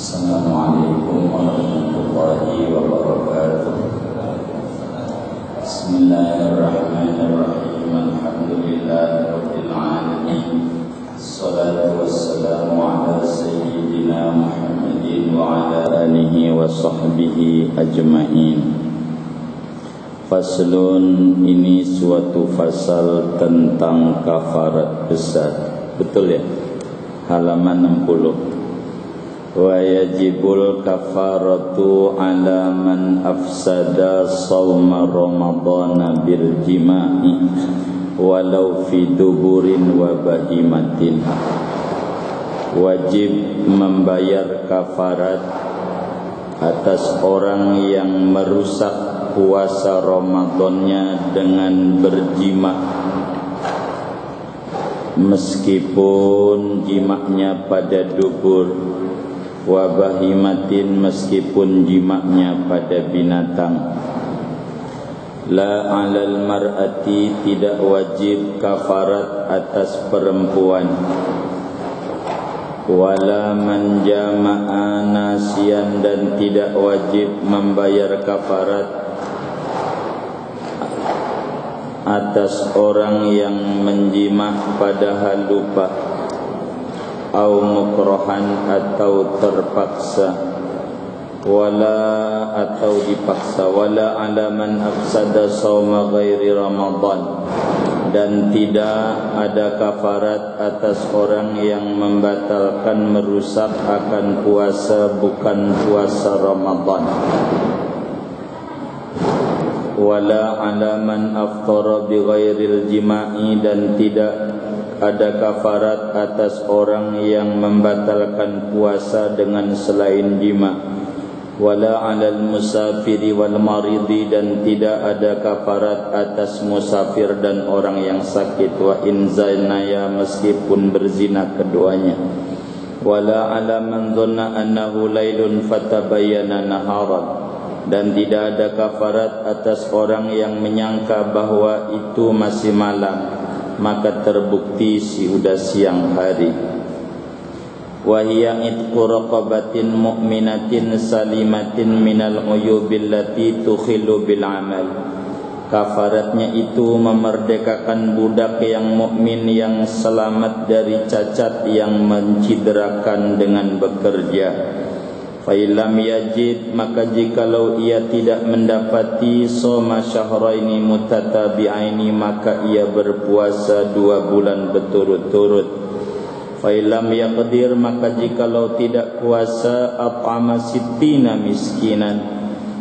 Assalamualaikum warahmatullahi wabarakatuh. Bismillahirrahmanirrahim. Alhamdulillahirabbil alamin. Assalatu wassalamu ala sayyidina Muhammadin wa ala alihi wa sahbihi ajma'in. Faslun, ini suatu fasal tentang kafarat besar. Betul ya? Halaman 60. Wa yajibul kafaratu ala man afsada shauma ramadhana bil jima'i walau fi duburin wa bahimatin. Wajib membayar kafarat atas orang yang merusak puasa Ramadannya dengan berjima, meskipun jimaknya pada dubur, wa bahimatin, meskipun jimaknya pada binatang. La 'alal mar'ati, tidak wajib kafarat atas perempuan. Wala man jama'a nasiyan, dan tidak wajib membayar kafarat atas orang yang menjima padahal lupa, au mukrohan, atau terpaksa, wala, atau dipaksa, wala ala man afsada shauma ghairi Ramadan, dan tidak ada kafarat atas orang yang membatalkan, merusak akan puasa bukan puasa Ramadan. Wala ala man aftara bi ghairil jima'i, dan tidak ada kafarat atas orang yang membatalkan puasa dengan selain jima. Wala 'alal musafiri wal maridi, dan tidak ada kafarat atas musafir dan orang yang sakit. Wa in zanaya, meskipun berzina keduanya. Wala 'ala man dhanna annahu lailun fatabayyana naharan, dan tidak ada kafarat atas orang yang menyangka bahwa itu masih malam, maka terbukti sudah siang hari. Wa hiya itqu raqabatin mu'minatin salimatin minal uyubil lati tukhillu bil amal. Kafaratnya itu memerdekakan budak yang mukmin yang selamat dari cacat yang mencidrakan dengan bekerja. Fa'ilam yajid, maka jikalau ia tidak mendapati soma syahraini mutatabi'aini, maka ia berpuasa 2 bulan berturut-turut. Fa'ilam yaqdir, maka jikalau tidak puasa at'ama sittina miskinan,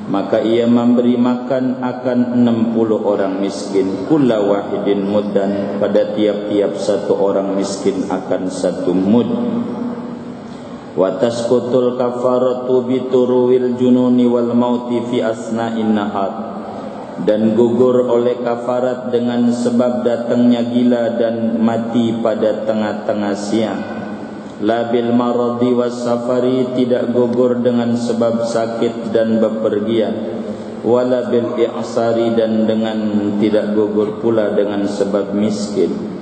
maka ia memberi makan akan 60 orang miskin. Kulla wahidin muddan, pada tiap-tiap satu orang miskin akan 1 mud. Wa tasqutul kafaratu bituruwil jununi wal mauti fi asna'in nahar, dan gugur oleh kafarat dengan sebab datangnya gila dan mati pada tengah-tengah siang. La bil maradi was safari, tidak gugur dengan sebab sakit dan bepergian. Wala bil i'sari, dan dengan tidak gugur pula dengan sebab miskin.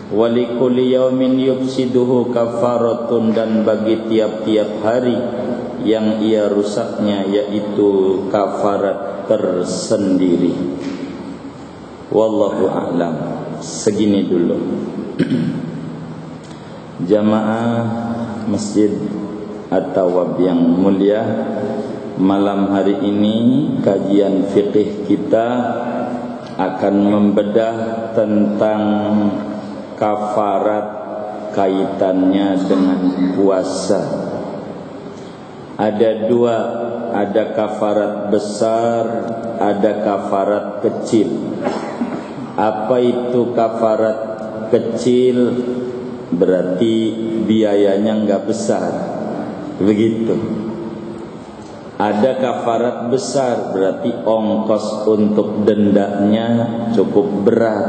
Walikulli yaumin yufsiduhu kafaratun, dan bagi tiap-tiap hari yang ia rusaknya yaitu kafarat tersendiri. Wallahu a'lam. Segini dulu. Jamaah Masjid At-Tawwab yang mulia, malam hari ini kajian fikih kita akan membedah tentang kafarat kaitannya dengan puasa. Ada 2, ada kafarat besar, ada kafarat kecil. Apa itu kafarat kecil? Berarti biayanya enggak besar, begitu. Ada kafarat besar, berarti ongkos untuk dendanya cukup berat,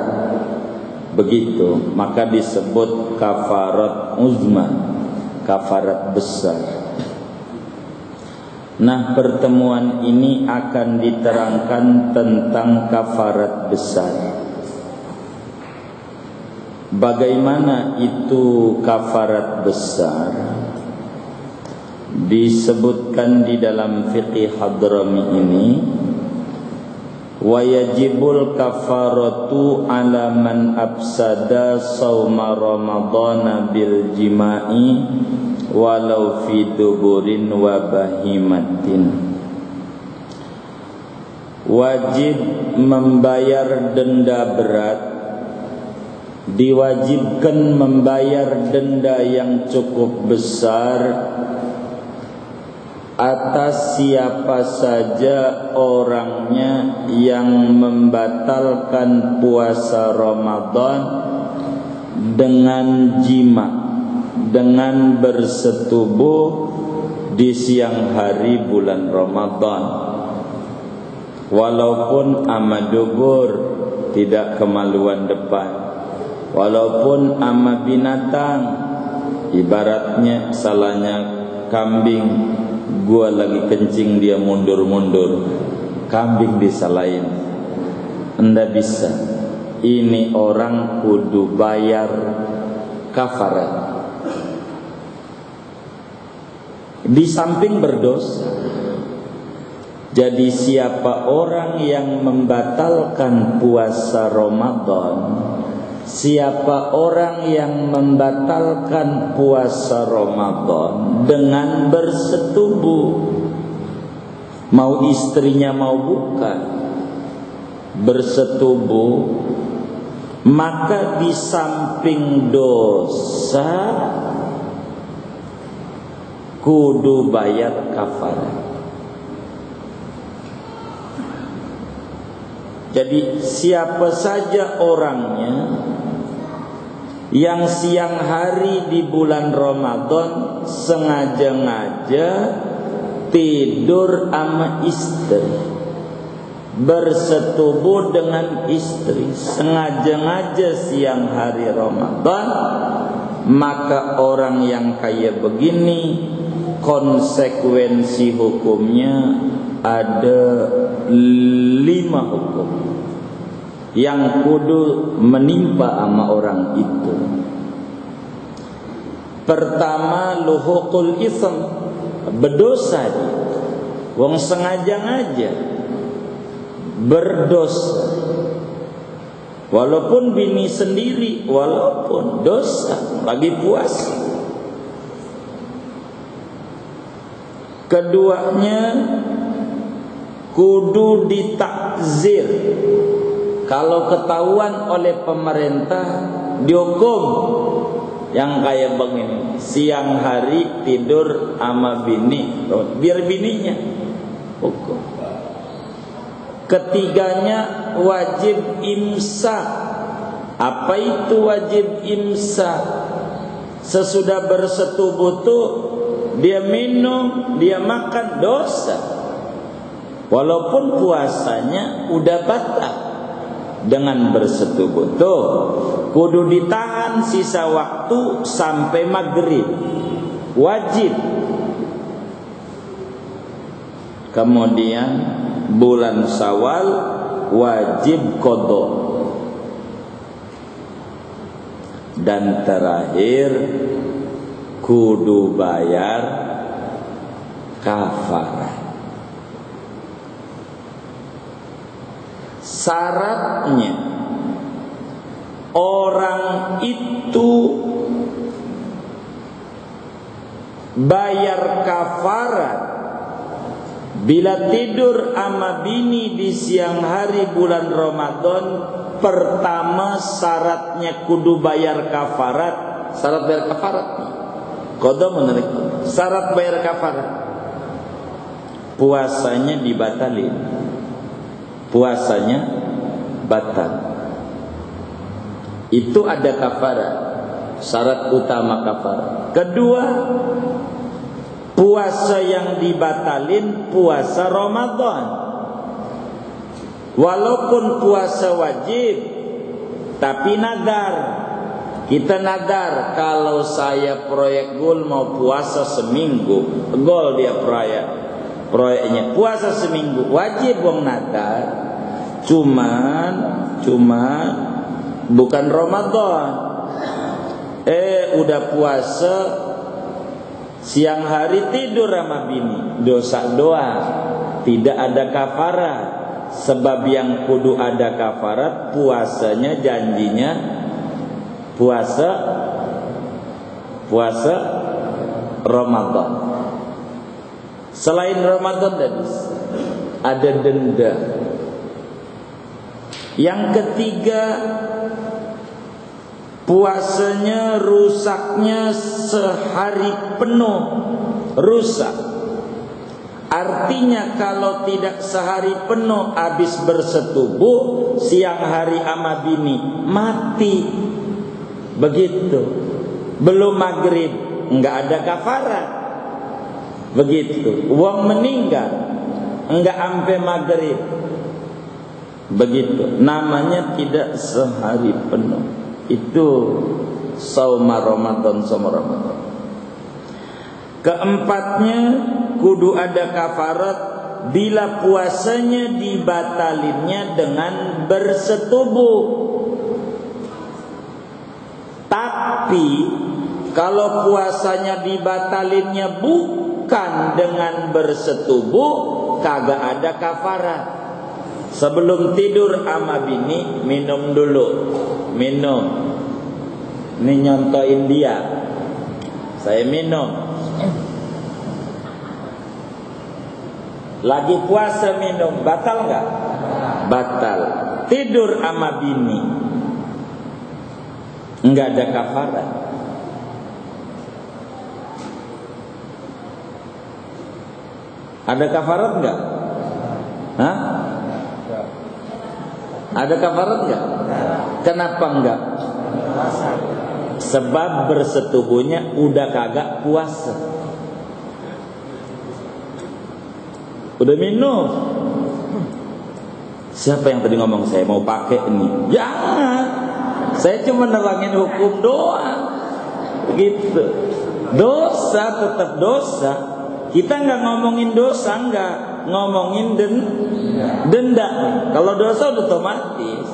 begitu. Maka disebut kafarat uzma, kafarat besar. Nah, pertemuan ini akan diterangkan tentang kafarat besar. Bagaimana itu kafarat besar? disebutkan di dalam fiqih Hadrami ini, wa yajibul kafaratu ala man afsada shauma ramadhana bil jima'i walau fi duburin wa bahimatin. Wajib membayar denda berat, diwajibkan membayar denda yang cukup besar atas siapa saja orangnya yang membatalkan puasa Ramadan dengan jima, dengan bersetubuh di siang hari bulan Ramadan, walaupun ama dubur, tidak kemaluan depan, walaupun ama binatang, ibaratnya salahnya kambing, gua lagi kencing dia mundur-mundur, kambing disalahin. Anda bisa, ini orang kudu bayar kafarat. Di samping berdosa, jadi siapa orang yang membatalkan puasa Ramadan, siapa orang yang membatalkan puasa Ramadan dengan bersetubuh, mau istrinya mau bukan, bersetubuh, maka di samping dosa kudu bayar kafarat. Jadi siapa saja orangnya yang siang hari di bulan Ramadan sengaja-ngaja tidur sama istri, bersetubuh dengan istri, sengaja-ngaja siang hari Ramadan, maka orang yang kayak begini konsekuensi hukumnya ada 5 hukum yang kudu menimpa sama orang itu. Pertama, luhuqul ism, berdosa dia. Wong sengaja-ngaja berdosa, walaupun bini sendiri, walaupun dosa, lagi puasa. Keduanya, kudu ditakzir. Kalau ketahuan oleh pemerintah, dihukum. Yang kayak begini, siang hari tidur sama bini, biar bininya hukum. Ketiganya, wajib imsak. Apa itu wajib imsak? Sesudah bersetubuh tuh dia minum, dia makan, dosa. Walaupun puasanya udah batal dengan bersetubuh tuh, kudu ditahan sisa waktu sampai maghrib, wajib. Kemudian bulan Syawal wajib qada. Dan terakhir kudu bayar kafarah. Syaratnya orang itu bayar kafarat bila tidur sama bini di siang hari bulan Ramadan. Pertama syaratnya kudu bayar kafarat. Syarat bayar kafarat, qada menarik. Syarat bayar kafarat, puasanya dibatalin, puasanya batal. Itu ada kafarat, syarat utama kafarat. Kedua, puasa yang dibatalin puasa Ramadan. Walaupun puasa wajib, tapi nadar. Kita nadar, kalau saya proyek gol mau puasa seminggu, gol dia proyeknya puasa seminggu, wajib wong nadar. Cuman bukan Ramadan. Udah puasa Siang hari tidur sama bini, dosa doang, tidak ada kafarat. Sebab yang kudu ada kafarat, puasanya janjinya puasa Ramadan. Selain Ramadan ada denda. Yang ketiga, puasanya rusaknya sehari penuh, rusak. Artinya kalau tidak sehari penuh habis bersetubuh, siang hari ama bini mati. Begitu. Belum maghrib enggak ada kafarat. Begitu. Wong meninggal enggak sampai maghrib. Begitu. Namanya tidak sehari penuh. Itu saum Ramadan. Keempatnya, kudu ada kafarat bila puasanya dibatalinnya dengan bersetubuh. Tapi kalau puasanya dibatalinnya bukan dengan bersetubuh, kagak ada kafarat. Sebelum tidur ama bini minum dulu. Minum. Ini nyontoin dia. Saya minum. Lagi puasa minum, batal enggak? Batal. Tidur sama bini, enggak ada kafarat. Ada kafarat enggak? Hah? Ada kafarat enggak? Kenapa enggak? Sebab bersetubuhnya udah kagak puasa. Udah minum. Siapa yang tadi ngomong saya mau pakai ini? Jangan. Saya cuma nerangin hukum doang. Begitu. Dosa tetap dosa. Kita nggak ngomongin dosa, nggak ngomongin denda. Kalau dosa udah otomatis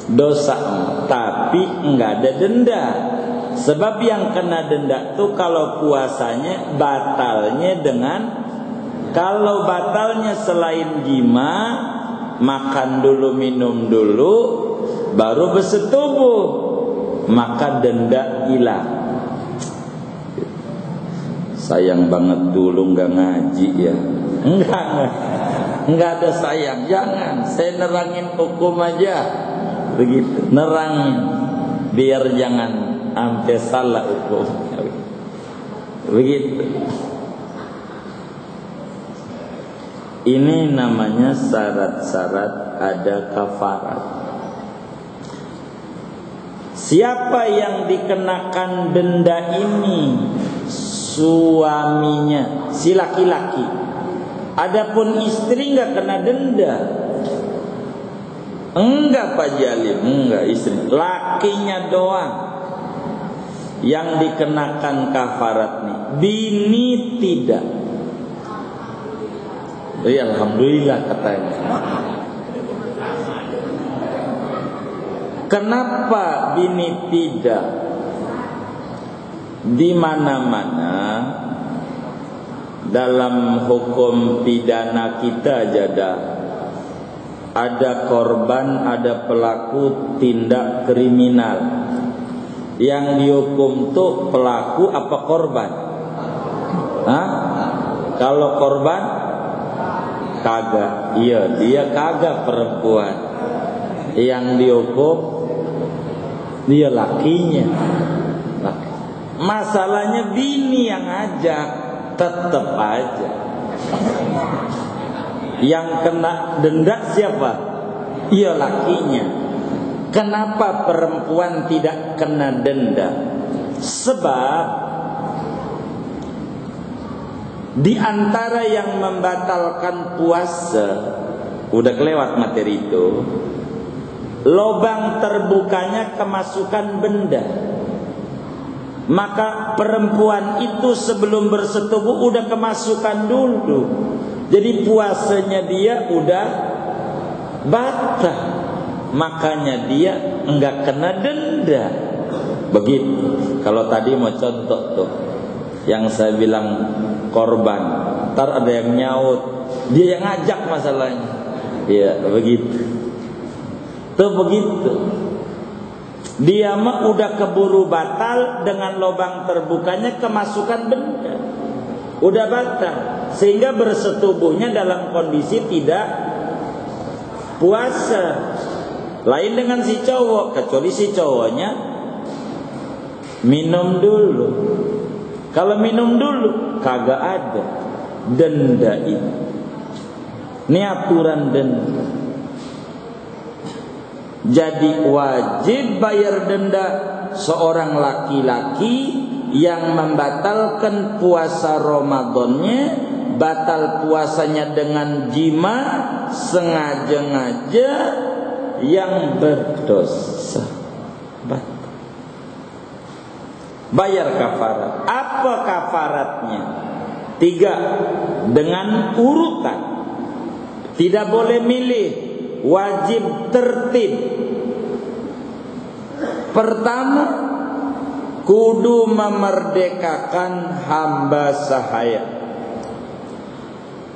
dosa, tapi nggak ada denda. Sebab yang kena denda tuh kalau puasanya batalnya dengan, kalau batalnya selain jima, makan dulu minum dulu baru bersetubuh, maka denda hilang. Sayang banget dulu nggak ngaji ya. Enggak ada sayang, jangan. Saya nerangin hukum aja. Begitu, nerangin biar jangan sampai salah hukum. Begitu. Ini namanya syarat-syarat ada kafarat. Siapa yang dikenakan denda ini? Suaminya, si laki-laki. Adapun istri enggak kena denda. Enggak Pak Jalim, enggak istri. Lakinya doang yang dikenakan kafarat nih. Bini tidak. Ya, alhamdulillah katanya. Kenapa bini tidak? Di mana-mana dalam hukum pidana kita ada korban, ada pelaku tindak kriminal. Yang dihukum tuh pelaku apa korban? Hah? Kalau korban kagak, iya dia kagak perempuan. Yang dihukum dia lakinya. Masalahnya bini yang ngajak, tetep aja. Yang kena denda siapa? Iya lakinya. Kenapa perempuan tidak kena denda? Sebab di antara yang membatalkan puasa, udah kelewat materi itu, lobang terbukanya kemasukan benda. Maka perempuan itu sebelum bersetubuh udah kemasukan dulu. Jadi puasanya dia udah batal. Makanya dia enggak kena denda. Begitu. Kalau tadi mau contoh tuh, Yang saya bilang korban, ntar ada yang nyaut, dia yang ngajak masalahnya. Ya begitu. Tuh begitu. Dia mah udah keburu batal dengan lubang terbukanya kemasukan benda. Udah batal, sehingga bersetubuhnya dalam kondisi tidak puasa. Lain dengan si cowok, kecuali si cowoknya minum dulu. Kalau minum dulu kagak ada denda ini. Ini aturan denda. Jadi wajib bayar denda seorang laki-laki yang membatalkan puasa Ramadannya, batal puasanya dengan jima sengaja-ngaja yang berdosa. Bayar kafarat. Apa kafaratnya? 3, dengan urutan. Tidak boleh milih, wajib tertib. Pertama, kudu memerdekakan hamba sahaya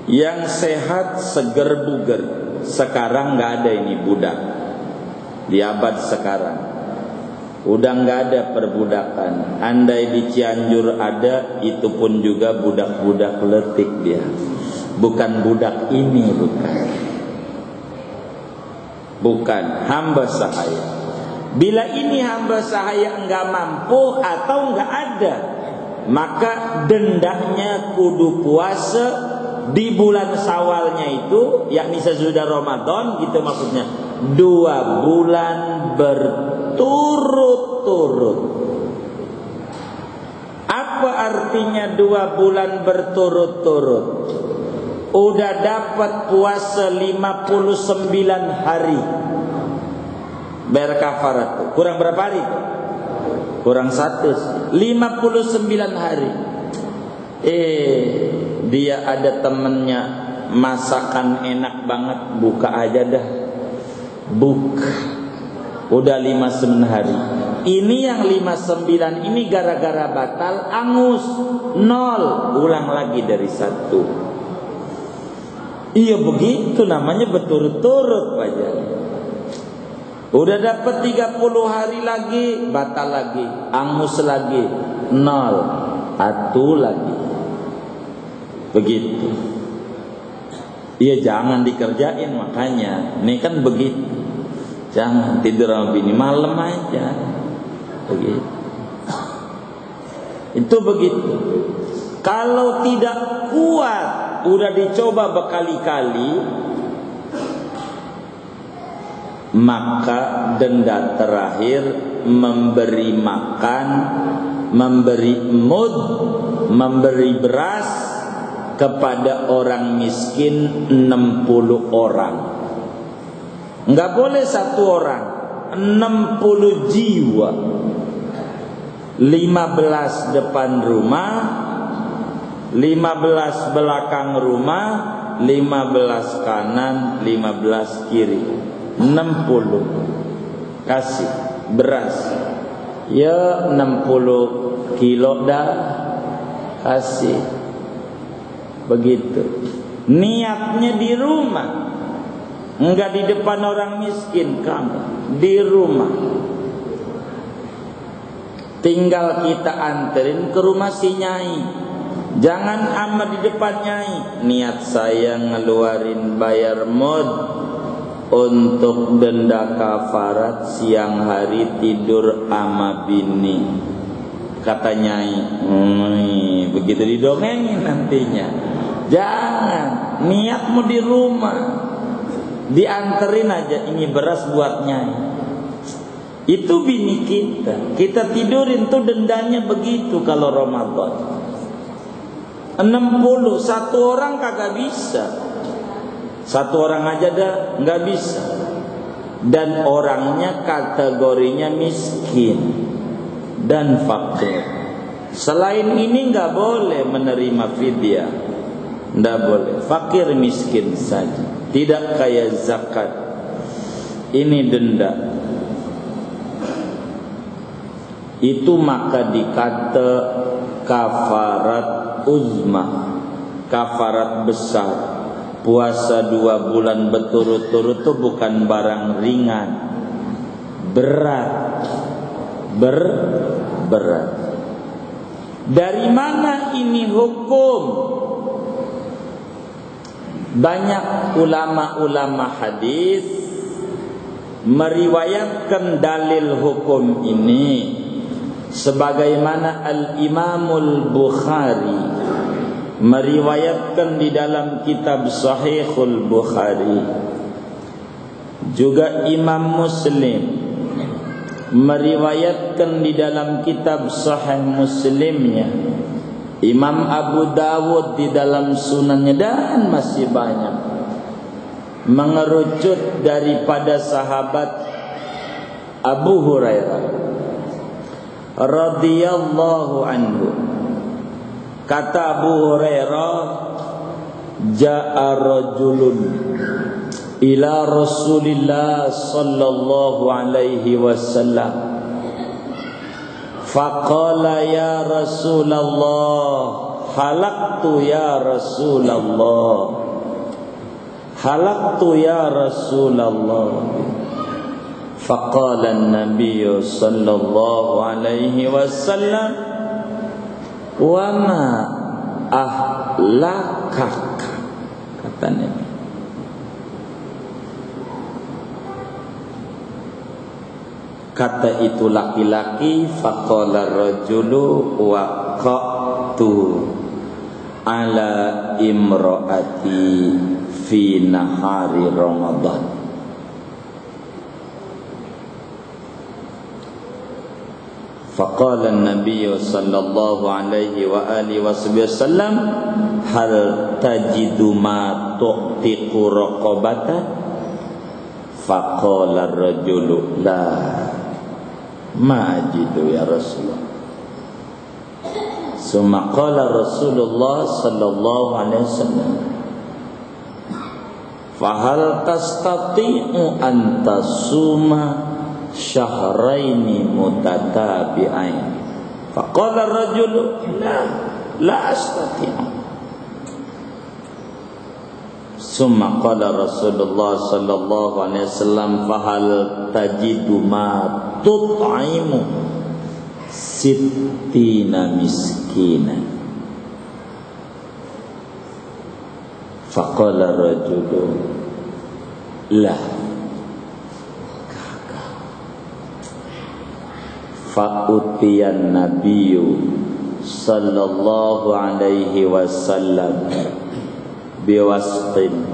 yang sehat, seger buger. Sekarang nggak ada ini budak di abad sekarang. Udah nggak ada perbudakan. Andai di Cianjur ada, itu pun juga budak-budak letik dia. Bukan budak ini, bukan hamba sahaya. Bila ini hamba sahaya enggak mampu atau enggak ada, maka dendanya kudu puasa di bulan Syawalnya itu, yakni sesudah Ramadan gitu maksudnya, 2 bulan berturut-turut. Apa artinya 2 bulan berturut-turut? Udah dapat puasa 59 hari. Bayar kafarat tuh. Kurang berapa hari tuh? Kurang 1, 59 hari. Dia ada temennya masakan enak banget, buka aja dah. Buka. Udah 59 hari. Ini yang 59 ini gara-gara batal angus 0, ulang lagi dari 1. Iya begitu namanya berturut-turut aja. Udah dapat 30 hari lagi, batal lagi, angus lagi, 0, atu lagi. Begitu. Iya jangan dikerjain makanya. Ini kan begitu. Jangan tidur sama bini malam aja. Begitu. Itu begitu. Kalau tidak kuat, udah dicoba berkali-kali, maka denda terakhir memberi makan, memberi mud, memberi beras kepada orang miskin 60 orang. Enggak boleh 1 orang, 60 jiwa. 15 depan rumah, 15 belakang rumah, 15 kanan, 15 kiri. 60 kasih beras. Ya 60 kilo dah kasih. Begitu. Niatnya di rumah, enggak di depan orang miskin, kamu di rumah. Tinggal kita anterin ke rumah si nyai. Jangan amat di depan nyai. Niat saya ngeluarin bayar mod untuk denda kafarat, siang hari tidur ama bini. Kata nyai, begitu didongengin nantinya. Jangan, niatmu di rumah, dianterin aja, ini beras buat nyai. Itu bini kita tidurin tuh dendanya begitu kalau Ramadan. 60, 1 orang kagak bisa. 1 orang aja dah nggak bisa. Dan orangnya kategorinya miskin dan fakir. Selain ini nggak boleh menerima fidyah, nggak boleh. Fakir miskin saja, tidak kayak zakat. Ini denda. Itu maka dikata kafarat uzma, kafarat besar. Puasa 2 bulan berturut-turut itu bukan barang ringan, berat. Berat. Dari mana ini hukum? Banyak ulama-ulama hadis meriwayatkan dalil hukum ini, sebagaimana Al-Imamul Bukhari meriwayatkan di dalam kitab Sahihul Bukhari. Juga Imam Muslim meriwayatkan di dalam kitab Sahih Muslimnya. Imam Abu Dawud di dalam sunannya, dan masih banyak, mengerucut daripada sahabat Abu Hurairah radhiyallahu anhu. Kata Abu Hurairah, ja'a rajulun ila Rasulillah sallallahu alaihi wasallam faqala ya Rasulullah halaqtu ya Rasulullah halaqtu ya Rasulullah faqala an-nabiy sallallahu alaihi wasallam wa ma ahlakak, kata Nabi. Kata itu laki-laki, faqala rajulu waqatu ala imraati fi nahari Ramadan. Faqala an-nabiy sallallahu alaihi wa alihi wasallam hal tajidu ma tu'tiqu raqabata? Faqala ar-rajulu la ma'ajidu ya Rasulullah. Summa qala Rasulullah sallallahu alaihi wasallam fahal tastati'u an tasuma syahraini mutatabi'ain? Faqala ar-rajulu la astati'u. Summa qala Rasulullah sallallahu alaihi wasallam fahal tajidu ma tut'imu sittina miskina? Faqala rajulu la, kagak. Fa'utiyan nabiyyu sallallahu alaihi wasallam biwasqin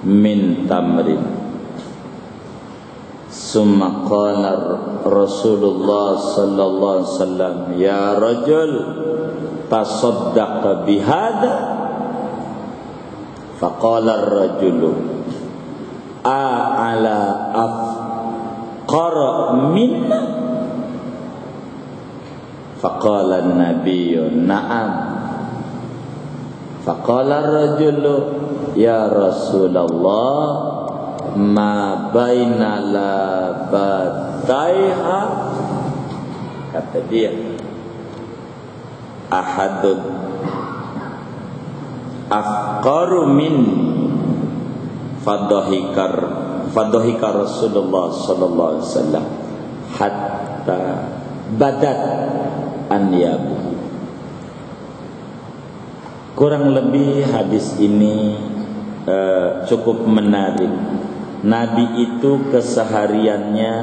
min tamrin. Summa qala Rasulullah sallallahu alaihi wasallam ya rajul tasaddaq bihadza? Faqala ar-rajulu ala afqara minna? Faqala an-nabiyyu na'am. Faqala ar-rajulu ya Rasulullah ma baina labataiha, kata dia, ahadun afqaru minni. Fadhahika Rasulullah sallallahu alaihi wasallam hatta badat an yabu. Kurang lebih hadis ini cukup menarik. Nabi itu kesehariannya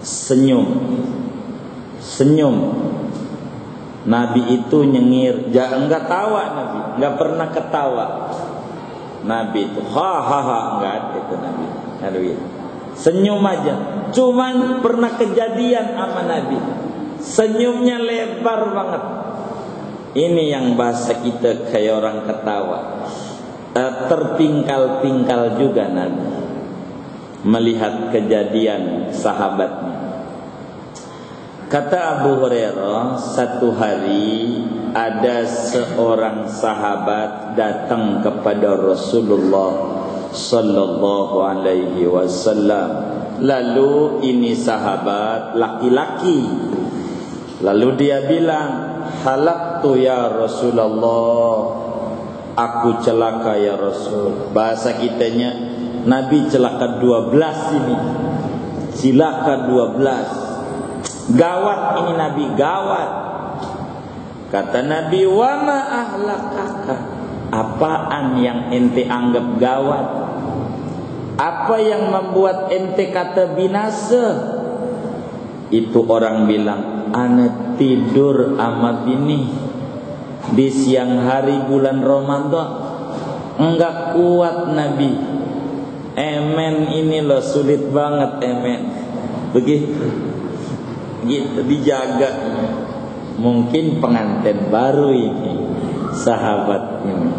senyum. Nabi itu nyengir, enggak tawa Nabi, enggak pernah ketawa. Nabi itu enggak ada itu Nabi. Senyum aja. Cuman pernah kejadian sama Nabi, senyumnya lebar banget. Ini yang bahasa kita kayak orang ketawa. Terpingkal-pingkal juga Nabi melihat kejadian sahabatnya. Kata Abu Hurairah, satu hari ada seorang sahabat datang kepada Rasulullah sallallahu alaihi wasallam. Lalu ini sahabat laki-laki Lalu dia bilang, halaktu ya Rasulullah, aku celaka ya Rasul. Bahasa kitanya, Nabi celaka 12 ini. Celaka 12. Gawat ini Nabi, gawat. Kata Nabi, wa ma ahlakaka. Apaan yang ente anggap gawat? Apa yang membuat ente kata binasa? Itu orang bilang, ana tidur sama bini di siang hari bulan Ramadan. Enggak kuat Nabi. Emen ini loh sulit banget emen. Begitu. Gitu dijaga. Mungkin pengantin baru ini sahabat ini.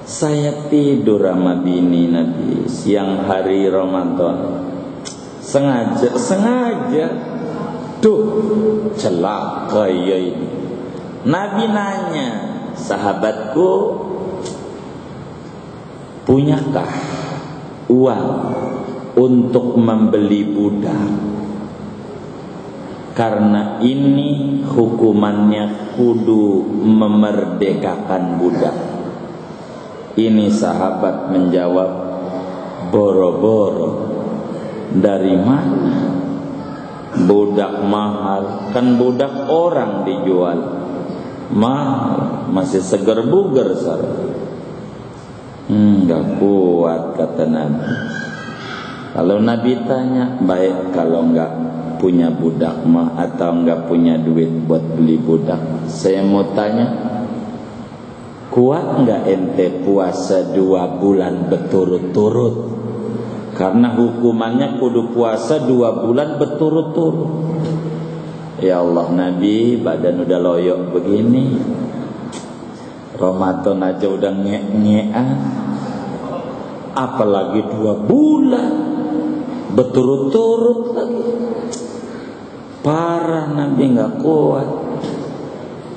Saya tidur sama bini Nabi siang hari Ramadan. Sengaja tuh celaka ya ini. Nabi nanya, sahabatku, punyakah uang untuk membeli budak? Karena ini hukumannya kudu memerdekakan budak. Ini sahabat menjawab, boro-boro. Dari mana? Budak mahal. Kan budak orang dijual mahal, masih seger buger sar. Gak kuat kata Nabi. Kalau Nabi tanya, baik kalau gak punya budak mah atau gak punya duit buat beli budak, saya mau tanya, kuat gak ente puasa 2 bulan berturut-turut? Karena hukumannya kudu puasa 2 bulan berturut-turut. Ya Allah Nabi, badan udah loyok begini, Ramadan aja udah nge-ngean, apalagi 2 bulan berturut-turut lagi. Parah Nabi, gak kuat.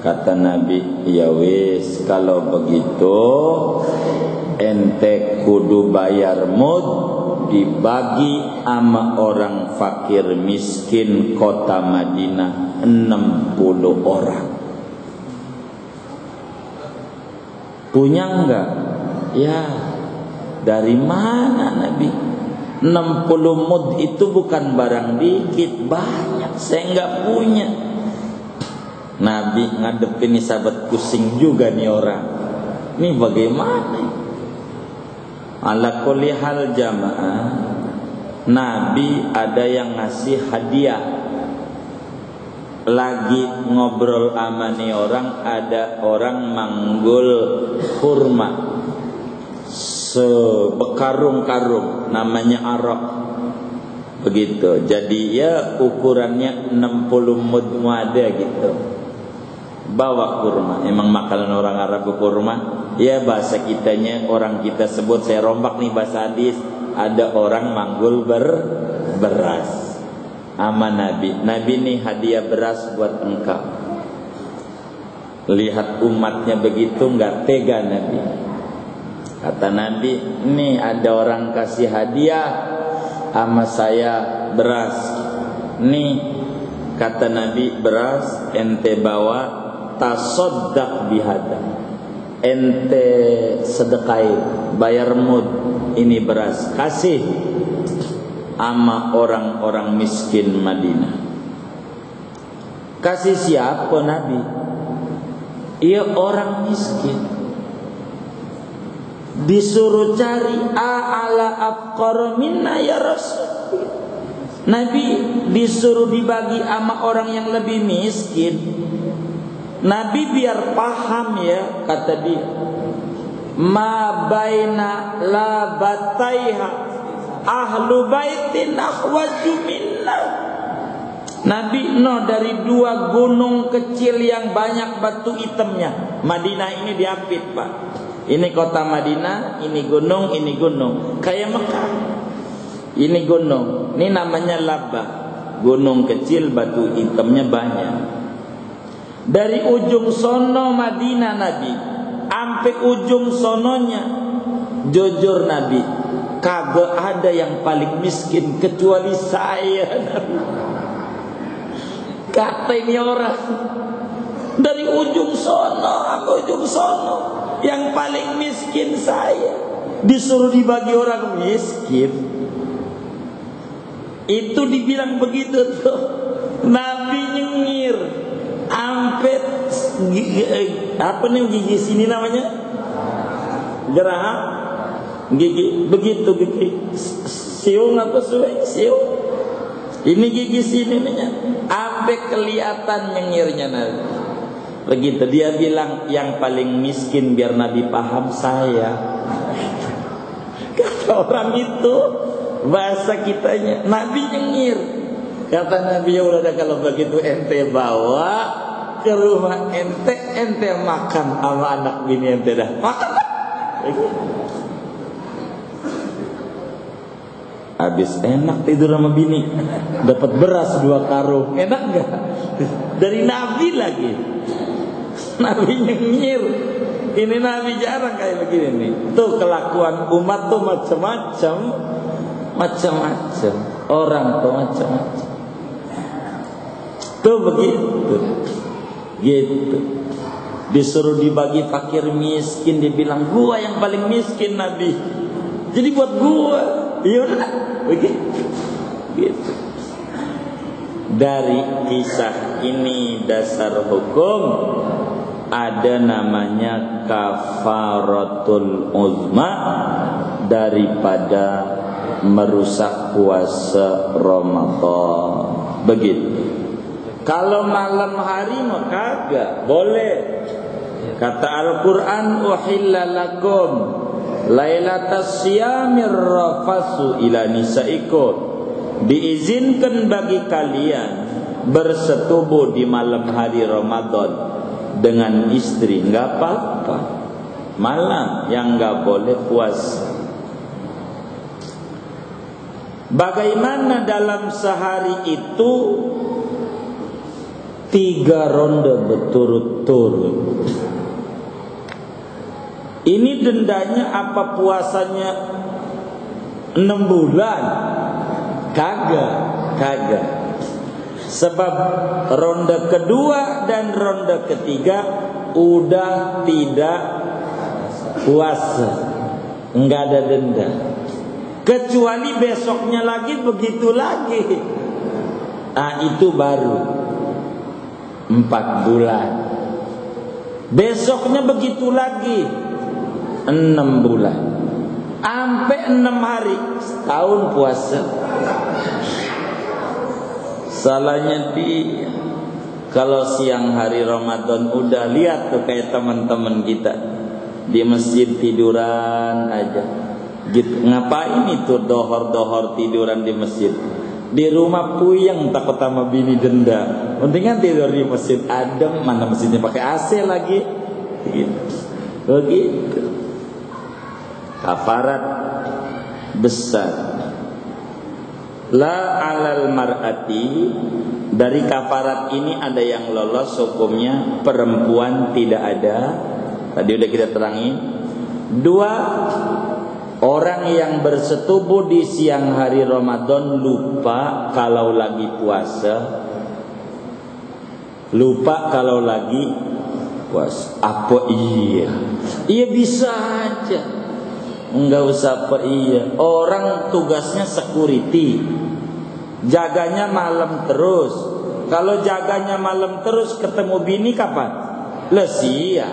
Kata Nabi, ya wis kalau begitu ente kudu bayar mud, dibagi sama orang fakir miskin kota Madinah 60 orang. Punya enggak? Ya, dari mana Nabi? 60 mud itu bukan barang dikit, banyak. Saya enggak punya. Nabi ngadepin ini sahabat, pusing juga nih orang. Ini bagaimana? Ala kulli hal jamaah, Nabi ada yang ngasih hadiah. Lagi ngobrol sama nih orang, ada orang manggul kurma sebekarung-karung, namanya arak. Begitu. Jadi ya ukurannya 60 mud muada gitu. Bawa kurma. Emang makanan orang Arab kurma. Ya bahasa kitanya, orang kita sebut, saya rombak nih bahasa hadis, ada orang manggul beras sama Nabi. Nabi nih hadiah beras buat engkau. Lihat umatnya begitu, nggak tega Nabi. Kata Nabi, nih ada orang kasih hadiah sama saya beras. Nih kata Nabi, beras ente bawa, tasoddaq bihada, ente sedekai, bayar mud, ini beras, kasih ama orang-orang miskin Madinah. Kasih siapa Nabi? Ia orang miskin. Disuruh cari a'ala afqara minna ya Rasul. Nabi disuruh dibagi ama orang yang lebih miskin. Nabi biar paham ya, kata dia, ma baina labataiha ahlu baitin ahwaju minna. Nabi dari 2 gunung kecil yang banyak batu hitamnya. Madinah ini diapit Pak. Ini kota Madinah, ini gunung, kayak Mekah. Ini gunung, ini namanya Labah. Gunung kecil batu hitamnya banyak. Dari ujung sono Madinah Nabi sampai ujung sononya, jujur Nabi, kagak ada yang paling miskin kecuali saya Nabi. Kata ini orang dari ujung sono sampai ujung sono, yang paling miskin saya, disuruh dibagi orang miskin. Itu dibilang begitu tuh, Nabi nyengir ampet apa nih gigi sini namanya geraham gigi, begitu gigi siung apa siung, ini gigi sini namanya, ampet kelihatan nyengirnya Nabi. Begitu dia bilang yang paling miskin biar Nabi paham saya. Kata orang itu bahasa kitanya, Nabi nyengir. Kata Nabi, ya udah kalau begitu ente bawa ke rumah ente makan sama anak bini ente dah. Makan. Habis enak tidur sama bini, dapat beras 2 karung. Enak enggak? Dari Nabi lagi. Nabi nyengir. Ini Nabi jarang kayak begini nih. Tuh kelakuan umat tuh macam-macam. Orang tuh macam-macam. Tuh begitu. Gitu. Disuruh dibagi fakir miskin, dibilang gua yang paling miskin Nabi. Jadi buat gua. Iya udah. Begitu. Gitu. Dari kisah ini dasar hukum ada namanya kafaratul uzma daripada merusak puasa Ramadan. Begitu. Kalau malam hari mah kagak boleh. Kata Al-Qur'an, uhilla lakum lailatas siyamir rafasu ila nisaikum. Diizinkan bagi kalian bersetubuh di malam hari Ramadan dengan istri, enggak apa-apa. Malam yang enggak boleh puasa. Bagaimana dalam sehari itu 3 ronde berturut-turut? Ini dendanya apa puasanya 6 bulan? Kagak. Sebab ronde kedua dan ronde ketiga udah tidak puasa, enggak ada denda. Kecuali besoknya lagi begitu lagi. Itu baru 4 bulan. Besoknya begitu lagi 6 bulan. Sampai 6 hari setahun puasa. Salahnya dia kalau siang hari Ramadan udah lihat tuh kayak teman-teman kita di masjid tiduran aja. Gitu. Ngapain itu dohor tiduran di masjid? Di rumah puyeng takut sama bini denda. Mendingan tidur di masjid adem, mana masjidnya pakai AC lagi. Begitu. Kafarat besar. La alal mar'ati, dari kafarat ini ada yang lolos hukumnya, perempuan tidak ada. Tadi udah kita terangin. 2, orang yang bersetubuh di siang hari Ramadan lupa kalau lagi puasa. Lupa kalau lagi puasa. Apa iya? Iya bisa aja. Enggak usah apa iya. Orang tugasnya security, jaganya malam terus. Kalau jaganya malam terus ketemu bini kapan? Lesia.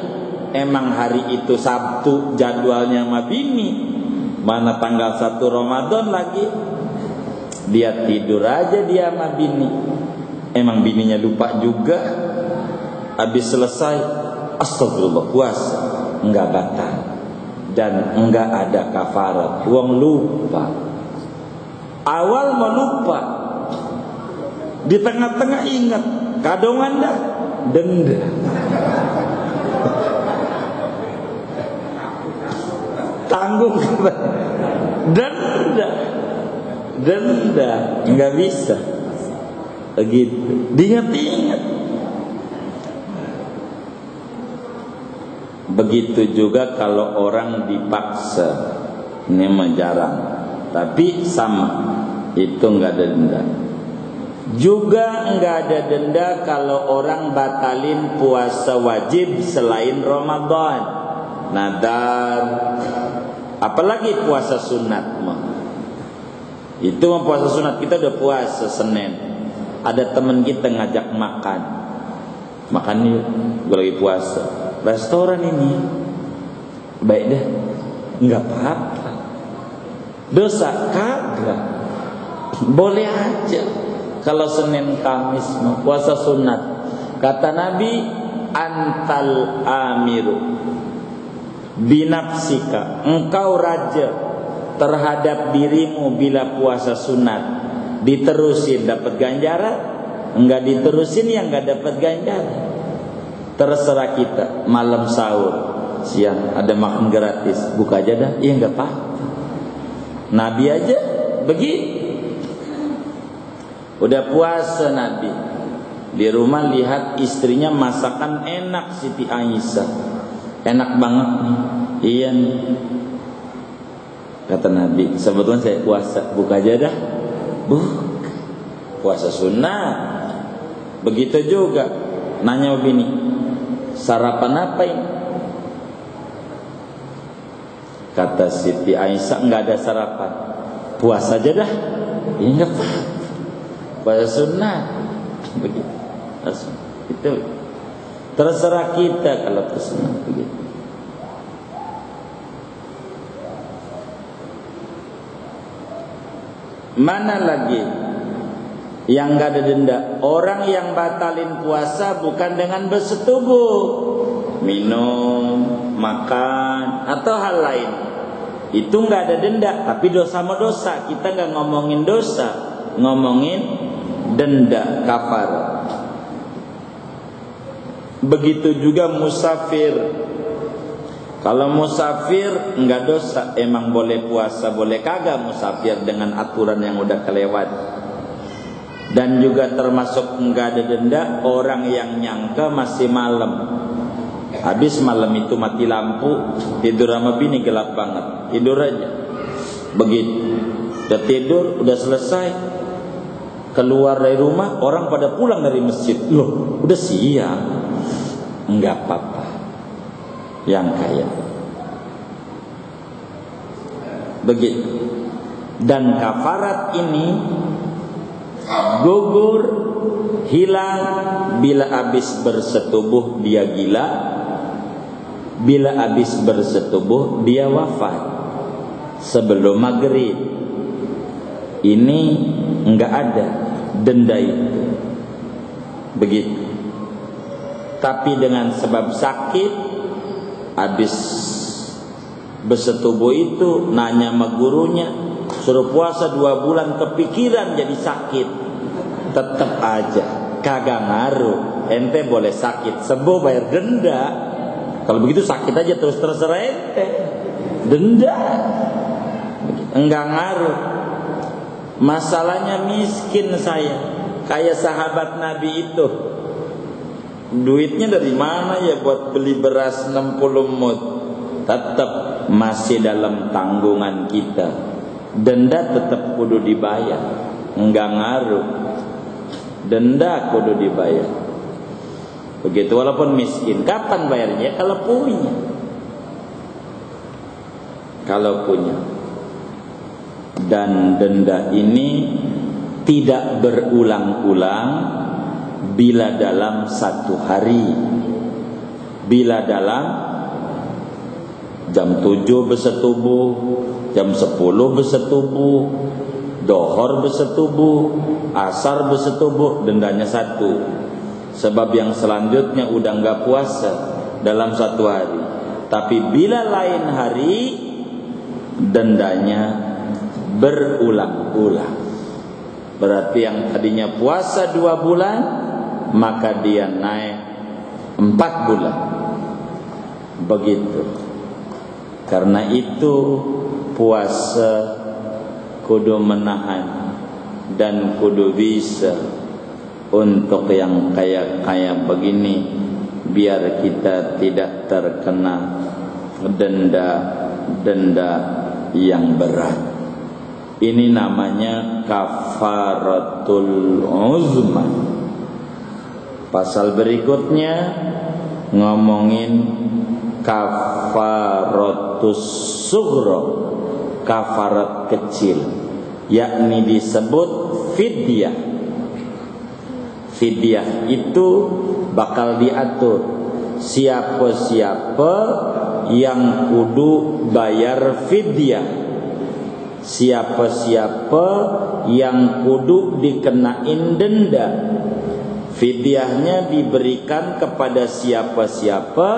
Emang hari itu Sabtu jadwalnya sama bini. Mana tanggal 1 Ramadan lagi. Dia tidur aja dia sama bini. Emang bininya lupa juga. Habis selesai, astagfirullah, puasa. Enggak batal. Dan enggak ada kafarat. Wong lupa. Awal melupa, di tengah-tengah ingat, kadongan dah denda. Tanggung denda enggak bisa. Begitu. Diingat-ingat. Begitu juga kalau orang dipaksa. Ini mah jarang. Tapi sama, itu enggak ada denda. Juga enggak ada denda kalau orang batalin puasa wajib selain Ramadan, nadar, apalagi puasa sunat mah. Itu mah puasa sunat, kita udah puasa Senin, ada teman kita ngajak makan yuk, gue lagi puasa, restoran ini, baik deh, nggak apa-apa, dosa kagak, boleh aja. Kalau Senin Kamis mau puasa sunat, kata Nabi, antal amiru binafsika, engkau raja terhadap dirimu bila puasa sunat. Diterusin dapat ganjaran, enggak diterusin yang enggak dapat ganjaran. Terserah kita. Malam sahur, siang ada makan gratis, buka aja dah, iya enggak apa-apa. Nabi aja begitu. Udah puasa Nabi, di rumah lihat istrinya masakan enak, Siti Aisyah, enak banget nih. Iya nih, kata Nabi, sebetulnya saya puasa, buka aja dah. Puasa sunnah. Begitu juga nanya bini, sarapan apa ini? Kata Siti Aisyah, enggak ada sarapan, puasa aja dah. Ini enggak apa-apa, puasa sunnah. Begitu. Itu terserah kita kalau sunnah begitu. Mana lagi yang gak ada denda? Orang yang batalin puasa bukan dengan bersetubuh, minum, makan, atau hal lain, itu gak ada denda. Tapi dosa sama dosa, kita gak ngomongin dosa, ngomongin denda, kafarat. Begitu juga musafir. Kalau musafir enggak dosa, emang boleh puasa, boleh kagak musafir dengan aturan yang udah kelewat. Dan juga termasuk enggak ada denda orang yang nyangka masih malam. Habis malam itu mati lampu, tidur sama bini gelap banget, tidur aja. Begitu. Udah tidur, udah selesai. Keluar dari rumah, orang pada pulang dari masjid. Loh, udah siang. Enggak apa-apa. Yang kaya begitu. Dan kafarat ini gugur, hilang bila habis bersetubuh dia gila, bila habis bersetubuh dia wafat sebelum maghrib. Ini enggak ada denda itu. Begitu. Tapi dengan sebab sakit, habis bersetubuh itu nanya sama gurunya, suruh puasa 2 bulan, kepikiran jadi sakit, tetap aja kagak ngaruh. Ente boleh sakit, sembuh bayar denda. Kalau begitu sakit aja terus terserah ente, denda enggak ngaruh. Masalahnya miskin saya, kayak sahabat Nabi itu, duitnya dari mana ya buat beli beras 60 mud? Tetap masih dalam tanggungan kita. Denda tetap kudu dibayar, enggak ngaruh. Denda kudu dibayar. Begitu walaupun miskin. Kapan bayarnya? Kalau punya. Kalau punya. Dan denda ini tidak berulang-ulang bila dalam 1 hari. Bila dalam jam 7 bersetubuh, jam 10 bersetubuh, dohor bersetubuh, asar bersetubuh, dendanya 1. Sebab yang selanjutnya udah enggak puasa dalam 1 hari. Tapi bila lain hari, dendanya berulang-ulang. Berarti yang tadinya puasa 2 bulan, maka dia naik 4 bulan. Begitu. Karena itu puasa kudu menahan dan kudu bisa untuk yang kaya-kaya begini, biar kita tidak terkena denda yang berat. Ini namanya kafaratul uzma. Pasal berikutnya ngomongin kafaratus sughra, kafarat kecil, yakni disebut fidyah. Fidyah itu bakal diatur siapa-siapa yang kudu bayar fidyah, siapa-siapa yang kudu dikenain denda. Fidyahnya diberikan kepada siapa-siapa.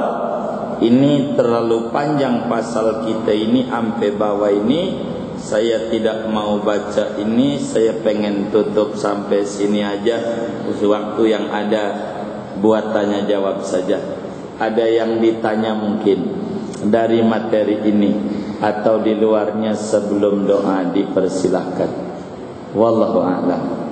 Ini terlalu panjang pasal kita ini sampai bawah ini. Saya tidak mau baca ini. Saya pengen tutup sampai sini aja. Waktu yang ada buat tanya jawab saja. Ada yang ditanya mungkin dari materi ini atau di luarnya sebelum doa, dipersilahkan. Wallahu a'lam.